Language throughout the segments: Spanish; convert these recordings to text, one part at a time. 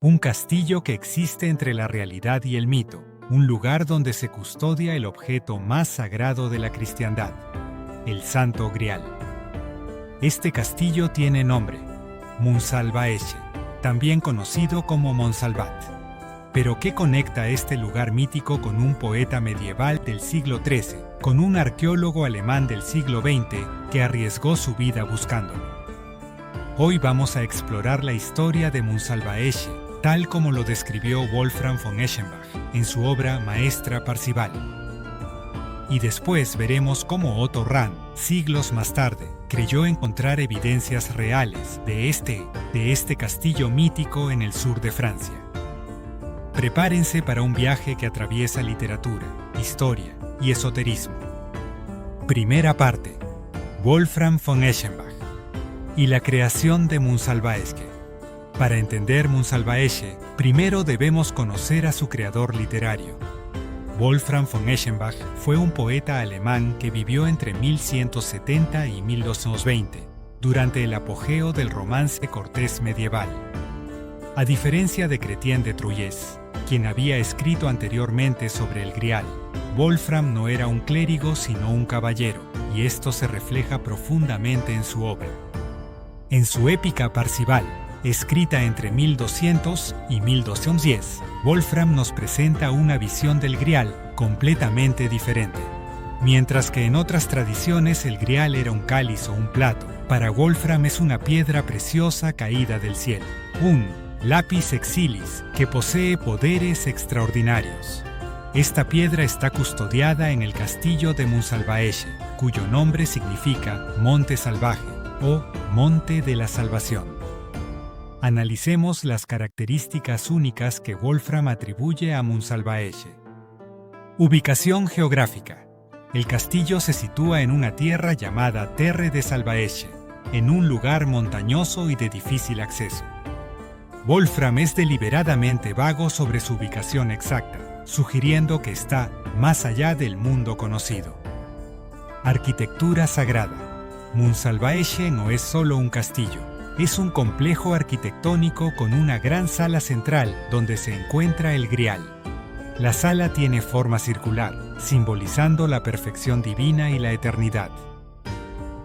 Un castillo que existe entre la realidad y el mito, un lugar donde se custodia el objeto más sagrado de la cristiandad, el Santo Grial. Este castillo tiene nombre, Monsalvaesche, también conocido como Monsalvat. Pero ¿qué conecta este lugar mítico con un poeta medieval del siglo XIII, con un arqueólogo alemán del siglo XX que arriesgó su vida buscándolo? Hoy vamos a explorar la historia de Monsalvaesche, tal como lo describió Wolfram von Eschenbach en su obra Maestra Parzival. Y después veremos cómo Otto Rahn, siglos más tarde, creyó encontrar evidencias reales de este castillo mítico en el sur de Francia. Prepárense para un viaje que atraviesa literatura, historia y esoterismo. Primera parte: Wolfram von Eschenbach y la creación de Monsalvaesche. Para entender Monsalvaesche, primero debemos conocer a su creador literario. Wolfram von Eschenbach fue un poeta alemán que vivió entre 1170 y 1220, durante el apogeo del romance cortés medieval. A diferencia de Chrétien de Troyes, quien había escrito anteriormente sobre el Grial, Wolfram no era un clérigo sino un caballero, y esto se refleja profundamente en su obra. En su épica Parzival, escrita entre 1200 y 1210, Wolfram nos presenta una visión del Grial completamente diferente. Mientras que en otras tradiciones el Grial era un cáliz o un plato, para Wolfram es una piedra preciosa caída del cielo, un lapis exilis que posee poderes extraordinarios. Esta piedra está custodiada en el castillo de Monsalvaesche, cuyo nombre significa Monte Salvaje o Monte de la Salvación. Analicemos las características únicas que Wolfram atribuye a Monsalvaesche. Ubicación geográfica. El castillo se sitúa en una tierra llamada Terre de Salvaesche, en un lugar montañoso y de difícil acceso. Wolfram es deliberadamente vago sobre su ubicación exacta, sugiriendo que está más allá del mundo conocido. Arquitectura sagrada. Monsalvaesche no es solo un castillo. Es un complejo arquitectónico con una gran sala central donde se encuentra el Grial. La sala tiene forma circular, simbolizando la perfección divina y la eternidad.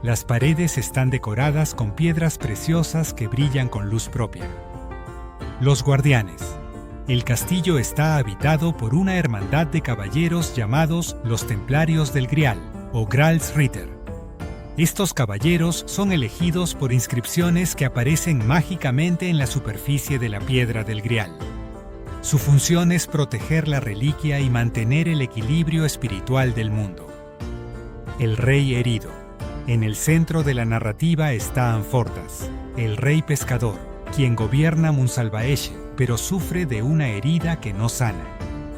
Las paredes están decoradas con piedras preciosas que brillan con luz propia. Los guardianes. El castillo está habitado por una hermandad de caballeros llamados los Templarios del Grial, o Gralsritter. Estos caballeros son elegidos por inscripciones que aparecen mágicamente en la superficie de la piedra del Grial. Su función es proteger la reliquia y mantener el equilibrio espiritual del mundo. El rey herido. En el centro de la narrativa está Anfortas, el rey pescador, quien gobierna Monsalvaesche, pero sufre de una herida que no sana.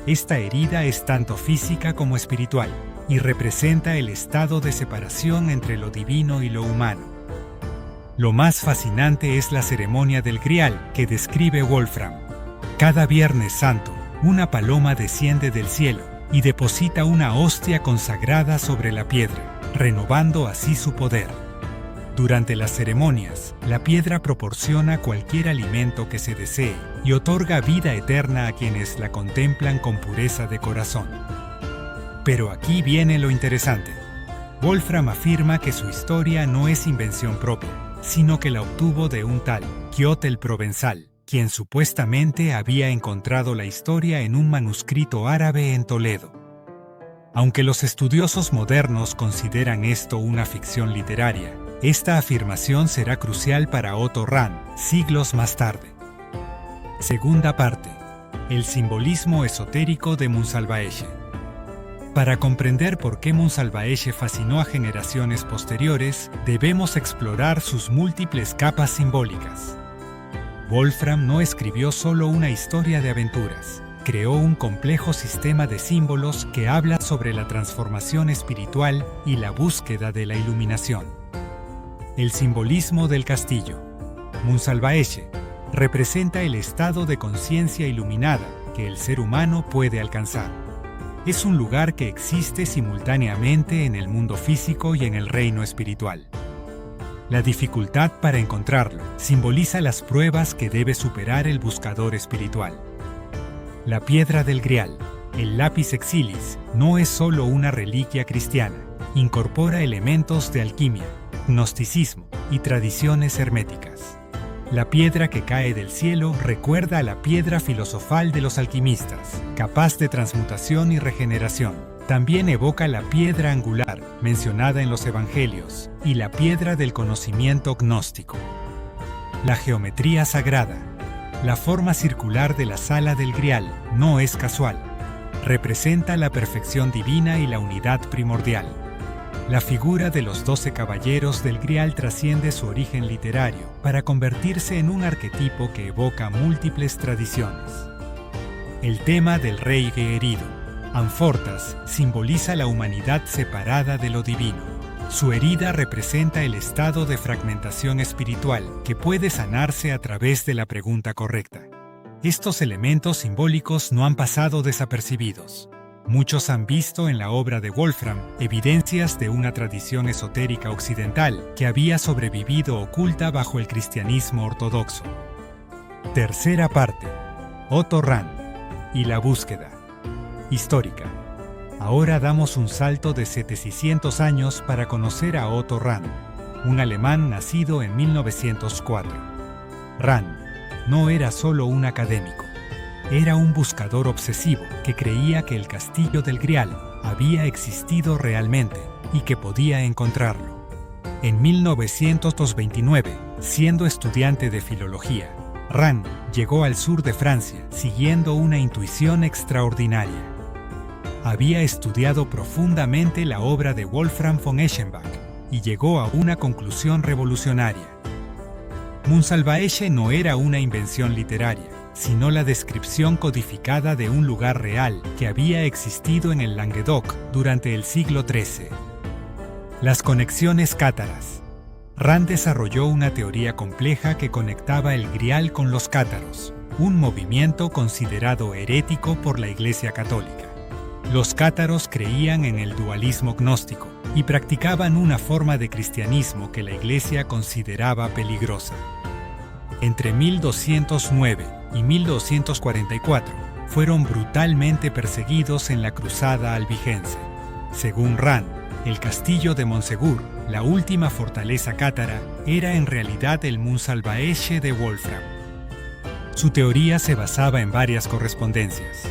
Esta herida es tanto física como espiritual, y representa el estado de separación entre lo divino y lo humano. Lo más fascinante es la ceremonia del Grial que describe Wolfram. Cada Viernes Santo, una paloma desciende del cielo y deposita una hostia consagrada sobre la piedra, renovando así su poder. Durante las ceremonias, la piedra proporciona cualquier alimento que se desee y otorga vida eterna a quienes la contemplan con pureza de corazón. Pero aquí viene lo interesante. Wolfram afirma que su historia no es invención propia, sino que la obtuvo de un tal Quiote el Provenzal, quien supuestamente había encontrado la historia en un manuscrito árabe en Toledo. Aunque los estudiosos modernos consideran esto una ficción literaria, esta afirmación será crucial para Otto Rahn, siglos más tarde. Segunda parte: el simbolismo esotérico de Monsalvaesche. Para comprender por qué Monsalvaesche fascinó a generaciones posteriores, debemos explorar sus múltiples capas simbólicas. Wolfram no escribió solo una historia de aventuras, creó un complejo sistema de símbolos que habla sobre la transformación espiritual y la búsqueda de la iluminación. El simbolismo del castillo. Monsalvaesche representa el estado de conciencia iluminada que el ser humano puede alcanzar. Es un lugar que existe simultáneamente en el mundo físico y en el reino espiritual. La dificultad para encontrarlo simboliza las pruebas que debe superar el buscador espiritual. La piedra del Grial, el lápiz exilis, no es solo una reliquia cristiana. Incorpora elementos de alquimia, gnosticismo y tradiciones herméticas. La piedra que cae del cielo recuerda a la piedra filosofal de los alquimistas, capaz de transmutación y regeneración. También evoca la piedra angular, mencionada en los Evangelios, y la piedra del conocimiento gnóstico. La geometría sagrada. La forma circular de la sala del Grial no es casual. Representa la perfección divina y la unidad primordial. La figura de los 12 caballeros del Grial trasciende su origen literario para convertirse en un arquetipo que evoca múltiples tradiciones. El tema del rey herido, Amfortas, simboliza la humanidad separada de lo divino. Su herida representa el estado de fragmentación espiritual que puede sanarse a través de la pregunta correcta. Estos elementos simbólicos no han pasado desapercibidos. Muchos han visto en la obra de Wolfram evidencias de una tradición esotérica occidental que había sobrevivido oculta bajo el cristianismo ortodoxo. Tercera parte. Otto Rahn y la búsqueda histórica. Ahora damos un salto de 700 años para conocer a Otto Rahn, un alemán nacido en 1904. Rahn no era solo un académico. Era un buscador obsesivo que creía que el castillo del Grial había existido realmente y que podía encontrarlo. En 1929, siendo estudiante de filología, Rahn llegó al sur de Francia siguiendo una intuición extraordinaria. Había estudiado profundamente la obra de Wolfram von Eschenbach y llegó a una conclusión revolucionaria. Munsalvaesche no era una invención literaria, sino la descripción codificada de un lugar real que había existido en el Languedoc durante el siglo XIII. Las conexiones cátaras. Rahn desarrolló una teoría compleja que conectaba el Grial con los cátaros, un movimiento considerado herético por la Iglesia Católica. Los cátaros creían en el dualismo gnóstico y practicaban una forma de cristianismo que la Iglesia consideraba peligrosa. Entre 1209 y 1244 fueron brutalmente perseguidos en la Cruzada Albigense. Según Rahn, el castillo de Montsegur, la última fortaleza cátara, era en realidad el Munsalvaesche de Wolfram. Su teoría se basaba en varias correspondencias.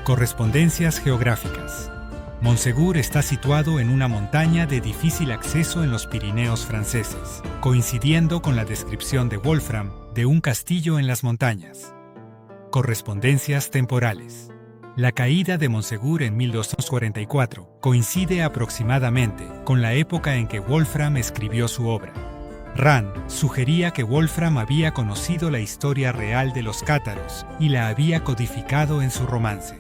Correspondencias geográficas. Montsegur está situado en una montaña de difícil acceso en los Pirineos franceses, coincidiendo con la descripción de Wolfram de un castillo en las montañas. Correspondencias temporales. La caída de Montsegur en 1244 coincide aproximadamente con la época en que Wolfram escribió su obra. Rahn sugería que Wolfram había conocido la historia real de los cátaros y la había codificado en su romance.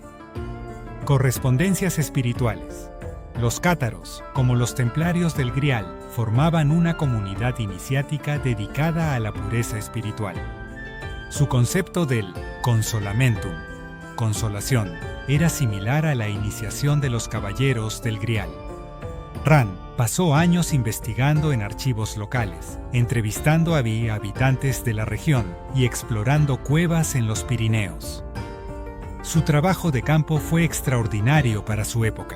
Correspondencias espirituales. Los cátaros, como los templarios del Grial, formaban una comunidad iniciática dedicada a la pureza espiritual. Su concepto del consolamentum, consolación, era similar a la iniciación de los caballeros del Grial. Rahn pasó años investigando en archivos locales, entrevistando a habitantes de la región y explorando cuevas en los Pirineos. Su trabajo de campo fue extraordinario para su época.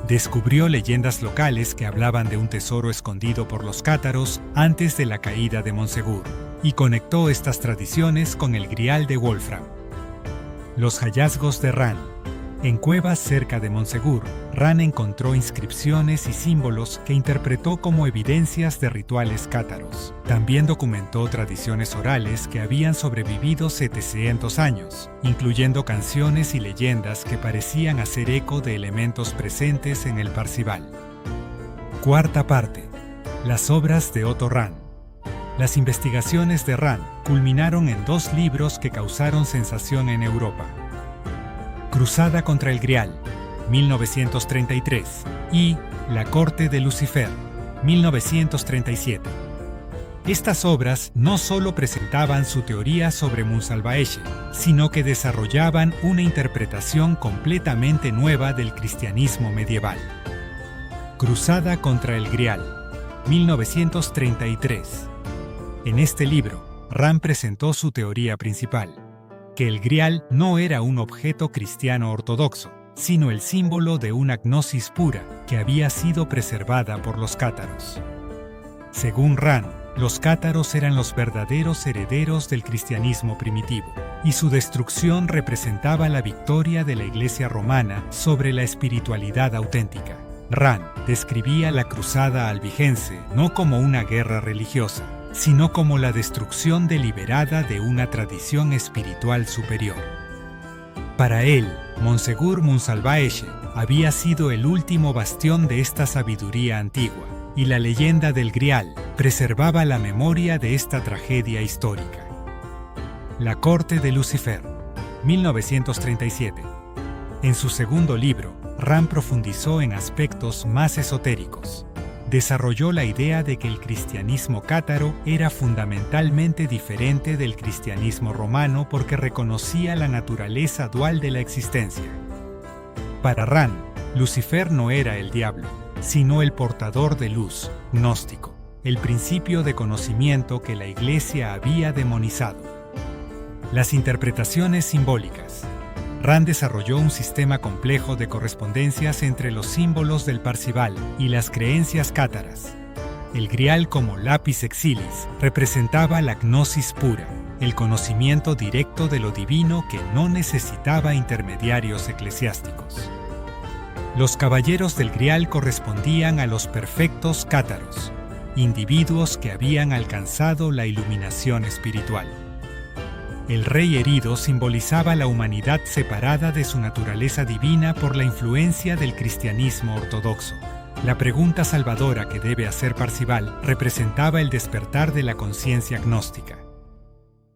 Descubrió leyendas locales que hablaban de un tesoro escondido por los cátaros antes de la caída de Montsegur, y conectó estas tradiciones con el Grial de Wolfram. Los hallazgos de Rahn. En cuevas cerca de Montsegur, Rahn encontró inscripciones y símbolos que interpretó como evidencias de rituales cátaros. También documentó tradiciones orales que habían sobrevivido 700 años, incluyendo canciones y leyendas que parecían hacer eco de elementos presentes en el Parzival. Cuarta parte. Las obras de Otto Rahn. Las investigaciones de Rahn culminaron en 2 libros que causaron sensación en Europa: Cruzada contra el Grial, 1933, y La corte de Lucifer, 1937. Estas obras no solo presentaban su teoría sobre Munsalvaesche, sino que desarrollaban una interpretación completamente nueva del cristianismo medieval. Cruzada contra el Grial. 1933. En este libro, Rand presentó su teoría principal, que el Grial no era un objeto cristiano ortodoxo, sino el símbolo de una gnosis pura que había sido preservada por los cátaros. Según Rand, los cátaros eran los verdaderos herederos del cristianismo primitivo, y su destrucción representaba la victoria de la Iglesia romana sobre la espiritualidad auténtica. Rand describía la cruzada albigense no como una guerra religiosa, sino como la destrucción deliberada de una tradición espiritual superior. Para él, Monsegur Monsalvaesche había sido el último bastión de esta sabiduría antigua, y la leyenda del Grial preservaba la memoria de esta tragedia histórica. La corte de Lucifer, 1937. En su segundo libro, Rand profundizó en aspectos más esotéricos. Desarrolló la idea de que el cristianismo cátaro era fundamentalmente diferente del cristianismo romano porque reconocía la naturaleza dual de la existencia. Para Rand, Lucifer no era el diablo, sino el portador de luz, gnóstico, el principio de conocimiento que la Iglesia había demonizado. Las interpretaciones simbólicas. Rand desarrolló un sistema complejo de correspondencias entre los símbolos del Parzival y las creencias cátaras. El Grial como lápiz exilis representaba la gnosis pura, el conocimiento directo de lo divino que no necesitaba intermediarios eclesiásticos. Los caballeros del Grial correspondían a los perfectos cátaros, individuos que habían alcanzado la iluminación espiritual. El rey herido simbolizaba la humanidad separada de su naturaleza divina por la influencia del cristianismo ortodoxo. La pregunta salvadora que debe hacer Parzival representaba el despertar de la conciencia gnóstica.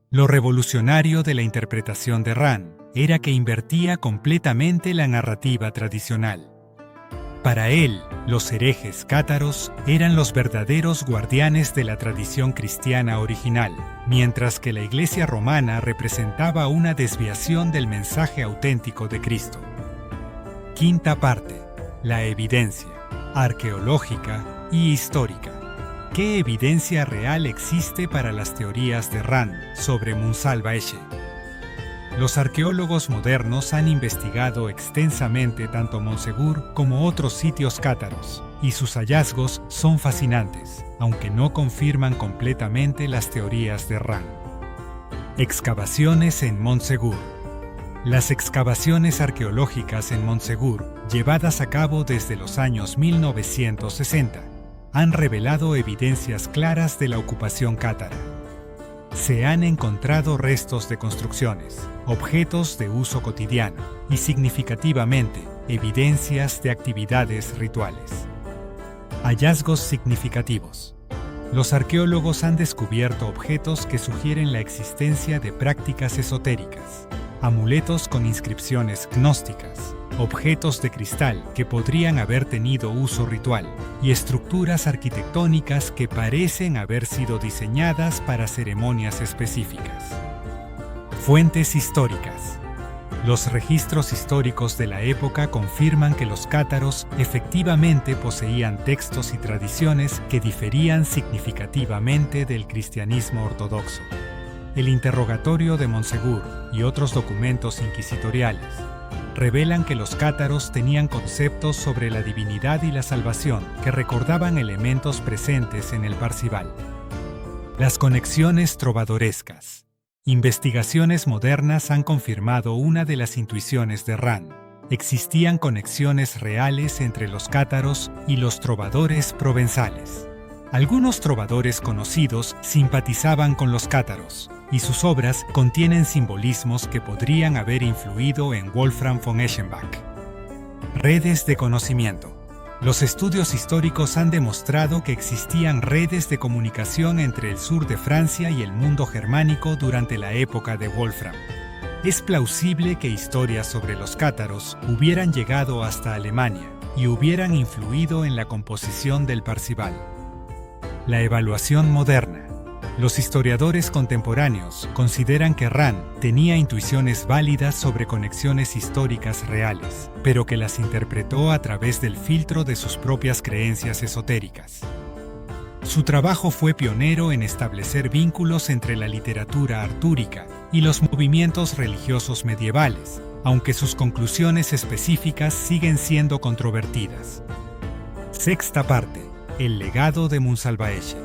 Lo revolucionario de la interpretación de Rand era que invertía completamente la narrativa tradicional. Para él, los herejes cátaros eran los verdaderos guardianes de la tradición cristiana original, mientras que la Iglesia romana representaba una desviación del mensaje auténtico de Cristo. Quinta parte: la evidencia, arqueológica y histórica. ¿Qué evidencia real existe para las teorías de Rand sobre Monsalvaesche? Los arqueólogos modernos han investigado extensamente tanto Monsegur como otros sitios cátaros, y sus hallazgos son fascinantes, aunque no confirman completamente las teorías de Rand. Excavaciones en Monsegur. Las excavaciones arqueológicas en Monsegur, llevadas a cabo desde los años 1960, han revelado evidencias claras de la ocupación cátara. Se han encontrado restos de construcciones, objetos de uso cotidiano y, significativamente, evidencias de actividades rituales. Hallazgos significativos. Los arqueólogos han descubierto objetos que sugieren la existencia de prácticas esotéricas, amuletos con inscripciones gnósticas, objetos de cristal que podrían haber tenido uso ritual y estructuras arquitectónicas que parecen haber sido diseñadas para ceremonias específicas. Fuentes históricas. Los registros históricos de la época confirman que los cátaros efectivamente poseían textos y tradiciones que diferían significativamente del cristianismo ortodoxo. El interrogatorio de Monsegur y otros documentos inquisitoriales revelan que los cátaros tenían conceptos sobre la divinidad y la salvación que recordaban elementos presentes en el Parzival. Las conexiones trovadorescas. Investigaciones modernas han confirmado una de las intuiciones de Rand. Existían conexiones reales entre los cátaros y los trovadores provenzales. Algunos trovadores conocidos simpatizaban con los cátaros, y sus obras contienen simbolismos que podrían haber influido en Wolfram von Eschenbach. Redes de conocimiento. Los estudios históricos han demostrado que existían redes de comunicación entre el sur de Francia y el mundo germánico durante la época de Wolfram. Es plausible que historias sobre los cátaros hubieran llegado hasta Alemania y hubieran influido en la composición del Parzival. La evaluación moderna. Los historiadores contemporáneos consideran que Rand tenía intuiciones válidas sobre conexiones históricas reales, pero que las interpretó a través del filtro de sus propias creencias esotéricas. Su trabajo fue pionero en establecer vínculos entre la literatura artúrica y los movimientos religiosos medievales, aunque sus conclusiones específicas siguen siendo controvertidas. Sexta parte: el legado de Munsalvaesche.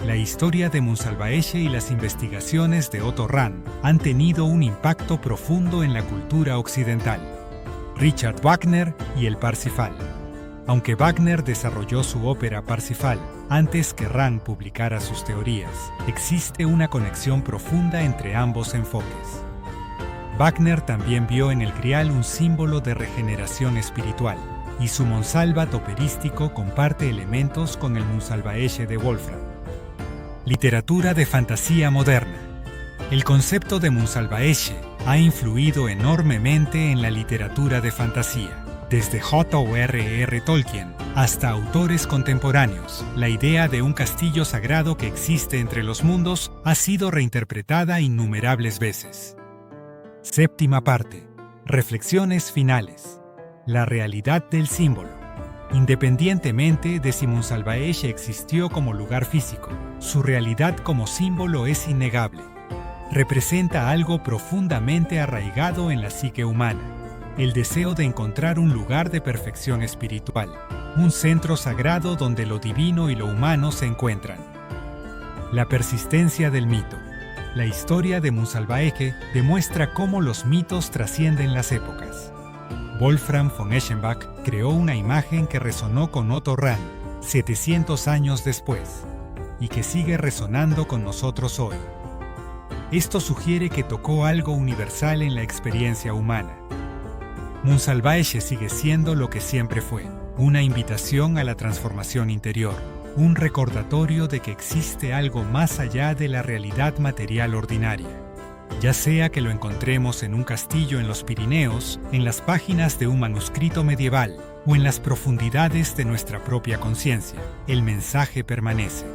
La historia de Munsalvaesche y las investigaciones de Otto Rahn han tenido un impacto profundo en la cultura occidental. Richard Wagner y el Parsifal. Aunque Wagner desarrolló su ópera Parsifal antes que Rahn publicara sus teorías, existe una conexión profunda entre ambos enfoques. Wagner también vio en el Grial un símbolo de regeneración espiritual, y su Monsalvat operístico comparte elementos con el Munsalvaesche de Wolfram. Literatura de fantasía moderna. El concepto de Munsalvaesche ha influido enormemente en la literatura de fantasía. Desde J.R.R. Tolkien hasta autores contemporáneos, la idea de un castillo sagrado que existe entre los mundos ha sido reinterpretada innumerables veces. Séptima parte: reflexiones finales. La realidad del símbolo. Independientemente de si Munsalvaesche existió como lugar físico, su realidad como símbolo es innegable. Representa algo profundamente arraigado en la psique humana: el deseo de encontrar un lugar de perfección espiritual, un centro sagrado donde lo divino y lo humano se encuentran. La persistencia del mito. La historia de Munsalvaesche demuestra cómo los mitos trascienden las épocas. Wolfram von Eschenbach creó una imagen que resonó con Otto Rahn 700 años después, y que sigue resonando con nosotros hoy. Esto sugiere que tocó algo universal en la experiencia humana. Munsalvaesche sigue siendo lo que siempre fue: una invitación a la transformación interior, un recordatorio de que existe algo más allá de la realidad material ordinaria. Ya sea que lo encontremos en un castillo en los Pirineos, en las páginas de un manuscrito medieval o en las profundidades de nuestra propia conciencia, el mensaje permanece.